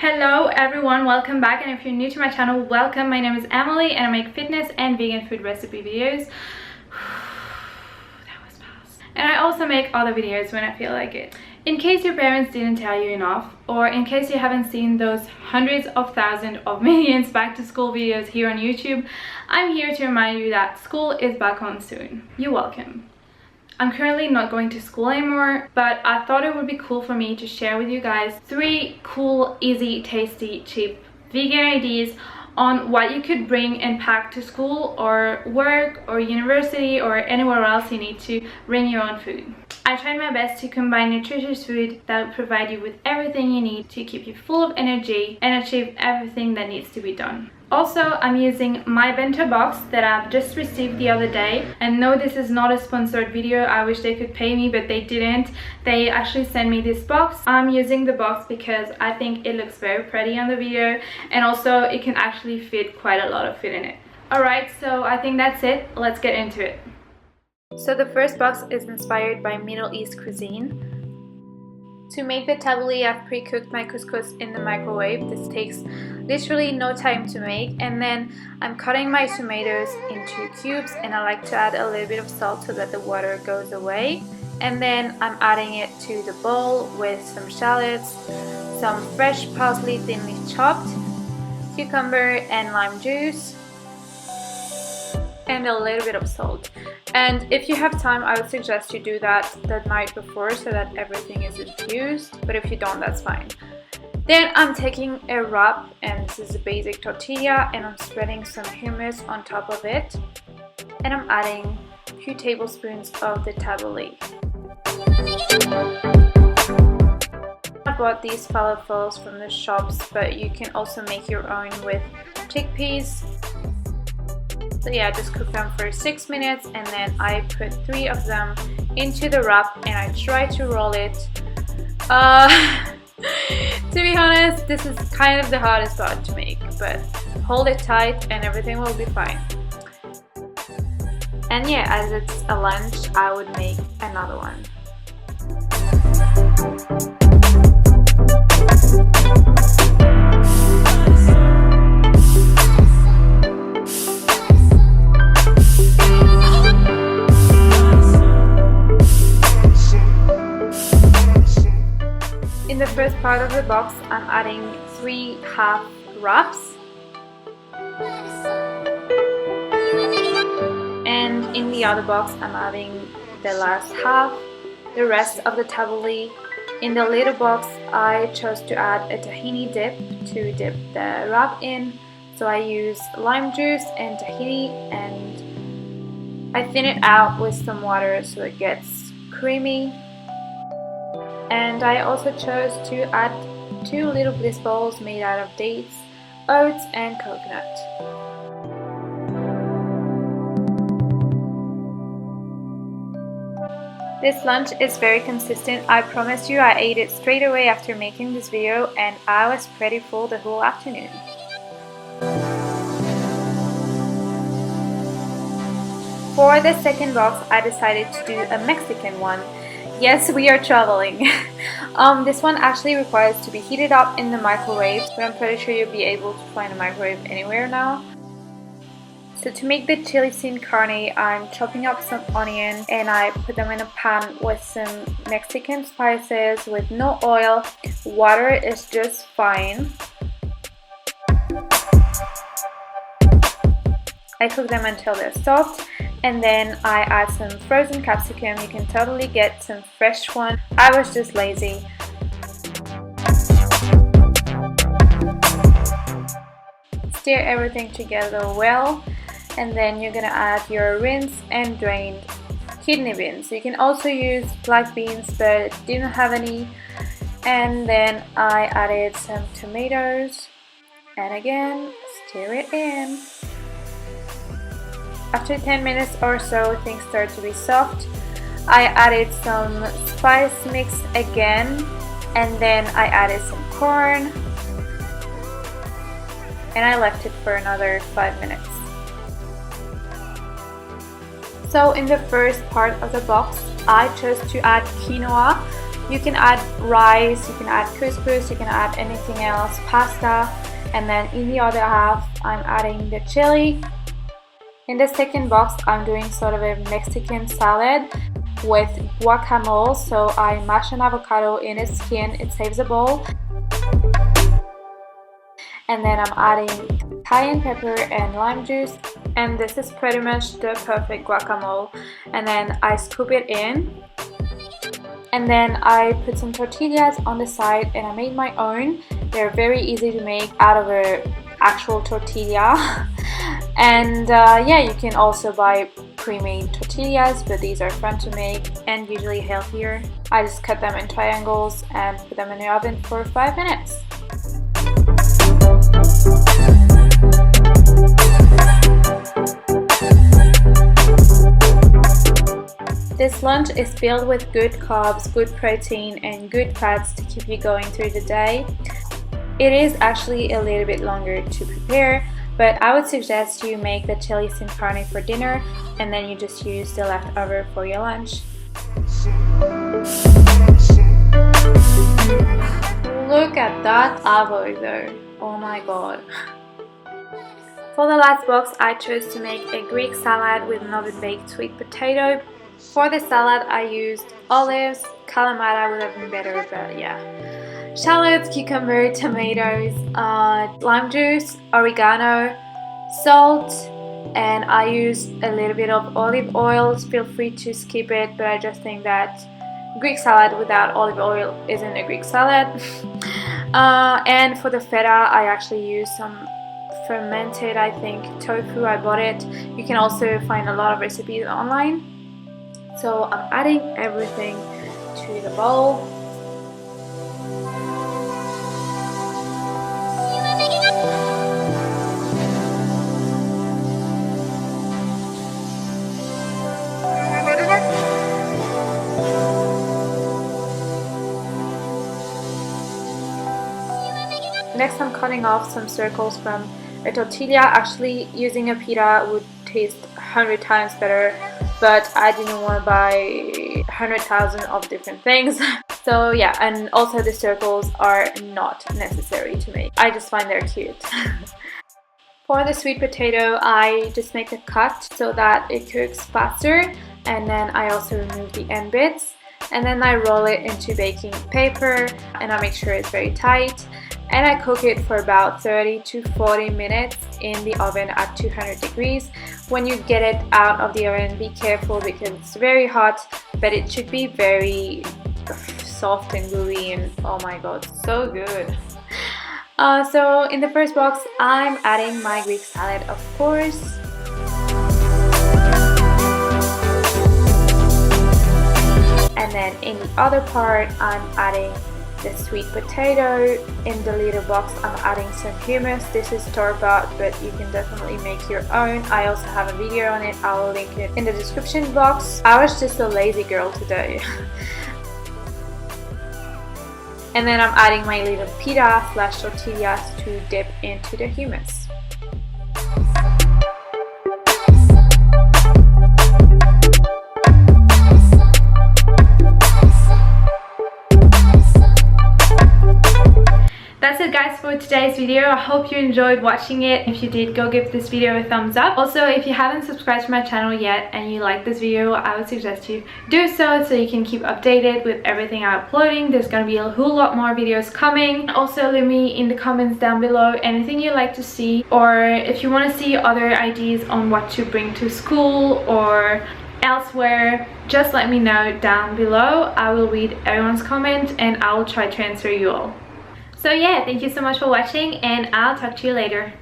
Hello everyone, welcome back, and if you're new to my channel, welcome. My name is Emily and I make fitness and vegan food recipe videos. That was fast. And I also make other videos when I feel like it. In case your parents didn't tell you enough, or in case you haven't seen those hundreds of thousands of millions back to school videos here on YouTube, I'm here to remind you that school is back on soon. You're welcome. I'm currently not going to school anymore, but I thought it would be cool for me to share with you guys 3 cool, easy, tasty, cheap vegan ideas on what you could bring and pack to school or work or university or anywhere else you need to bring your own food. I tried my best to combine nutritious food that will provide you with everything you need to keep you full of energy and achieve everything that needs to be done. Also, I'm using my bento box that I've just received the other day. And no, this is not a sponsored video. I wish they could pay me, but they didn't. They actually sent me this box. I'm using the box because I think it looks very pretty on the video, and also it can actually fit quite a lot of food in it. Alright, so I think that's it. Let's get into it. So the first box is inspired by Middle East cuisine. To make the tabouleh, I've pre-cooked my couscous in the microwave. This takes literally no time to make. And then I'm cutting my tomatoes into cubes, and I like to add a little bit of salt so that the water goes away. And then I'm adding it to the bowl with some shallots, some fresh parsley thinly chopped, cucumber and lime juice, and a little bit of salt. And if you have time, I would suggest you do that the night before so that everything is infused, but if you don't, that's fine. Then I'm taking a wrap, and this is a basic tortilla, and I'm spreading some hummus on top of it, and I'm adding a few tablespoons of the tabouleh. I bought these falafels from the shops, but you can also make your own with chickpeas. So yeah, just cook them for 6 minutes, and then I put 3 of them into the wrap, and I try to roll it. To be honest, this is kind of the hardest part to make, but hold it tight and everything will be fine. And yeah, as it's a lunch, I would make another one. In the first part of the box, I'm adding 3 half wraps, and in the other box I'm adding the last half, the rest of the tabouleh. In the little box I chose to add a tahini dip to dip the wrap in, so I use lime juice and tahini, and I thin it out with some water so it gets creamy. And I also chose to add 2 little Bliss balls made out of dates, oats and coconut. This lunch is very consistent. I promise you, I ate it straight away after making this video, and I was pretty full the whole afternoon. For the second box, I decided to do a Mexican one. Yes, we are traveling. This one actually requires to be heated up in the microwave, but I'm pretty sure you'll be able to find a microwave anywhere now. So to make the chili sin carne, I'm chopping up some onion, and I put them in a pan with some Mexican spices with no oil. Water is just fine. I cook them until they're soft, and then I add some frozen capsicum. You can totally get some fresh one. I was just lazy. Stir everything together well, and then you're gonna add your rinsed and drained kidney beans. You can also use black beans, but didn't have any. And then I added some tomatoes, and again, stir it in. After 10 minutes or so, things start to be soft. I added some spice mix again, and then I added some corn, and I left it for another 5 minutes. So in the first part of the box, I chose to add quinoa, You can add rice, you can add couscous, you can add anything else, pasta. And then in the other half, I'm adding the chili. In the second box, I'm doing sort of a Mexican salad with guacamole. So I mash an avocado in its skin, it saves a bowl. And then I'm adding cayenne pepper and lime juice. And this is pretty much the perfect guacamole. And then I scoop it in. And then I put some tortillas on the side and I made my own. They're very easy to make out of an actual tortilla. And yeah, you can also buy pre-made tortillas, but these are fun to make and usually healthier. I just cut them in triangles and put them in the oven for 5 minutes. This lunch is filled with good carbs, good protein, and good fats to keep you going through the day. It is actually a little bit longer to prepare, but I would suggest you make the chili sin carne for dinner and then you just use the leftover for your lunch. Look at that avocado, oh my god. For the last box, I chose to make a Greek salad with an oven-baked sweet potato. For the salad, I used olives, kalamata would have been better, but yeah. Shallots, cucumber, tomatoes, lime juice, oregano, salt, and I used a little bit of olive oil. Feel free to skip it, but I just think that Greek salad without olive oil isn't a Greek salad. And for the feta, I actually used some fermented, I think, tofu. I bought it. You can also find a lot of recipes online. So I'm adding everything to the bowl. Next, I'm cutting off some circles from a tortilla. Actually, using a pita would taste 100 times better, but I didn't want to buy 100,000 of different things. So yeah, and also the circles are not necessary to make. I just find they're cute. For the sweet potato, I just make a cut so that it cooks faster, and then I also remove the end bits, and then I roll it into baking paper and I make sure it's very tight, and I cook it for about 30 to 40 minutes in the oven at 200 degrees. When you get it out of the oven, be careful because it's very hot, but it should be very soft and gooey, and oh my god, so good. So in the first box, I'm adding my Greek salad, of course. And then in the other part, I'm adding the sweet potato. In the little box, I'm adding some hummus. This is store-bought, but you can definitely make your own. I also have a video on it. I'll link it in the description box. I was just a lazy girl today. And then I'm adding my little pita / tortillas to dip into the hummus. That's it guys for today's video. I hope you enjoyed watching it. If you did, go give this video a thumbs up. Also, if you haven't subscribed to my channel yet and you like this video, I would suggest you do so you can keep updated with everything I'm uploading. There's gonna be a whole lot more videos coming. Also, leave me in the comments down below anything you'd like to see, or if you want to see other ideas on what to bring to school or elsewhere, just let me know down below. I will read everyone's comment and I will try to answer you all. So yeah, thank you so much for watching and I'll talk to you later.